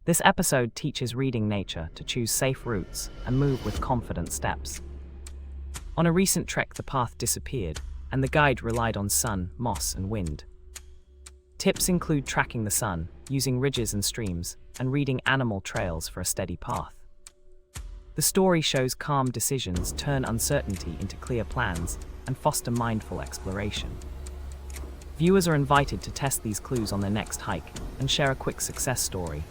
This episode teaches reading nature to choose safe routes and move with confident steps. On a recent trek, the path disappeared, and the guide relied on sun, moss, and wind. Tips include tracking the sun, using ridges and streams, and reading animal trails for a steady path. The story shows calm decisions turn uncertainty into clear plans and foster mindful exploration. Viewers are invited to test these clues on their next hike and share a quick success story,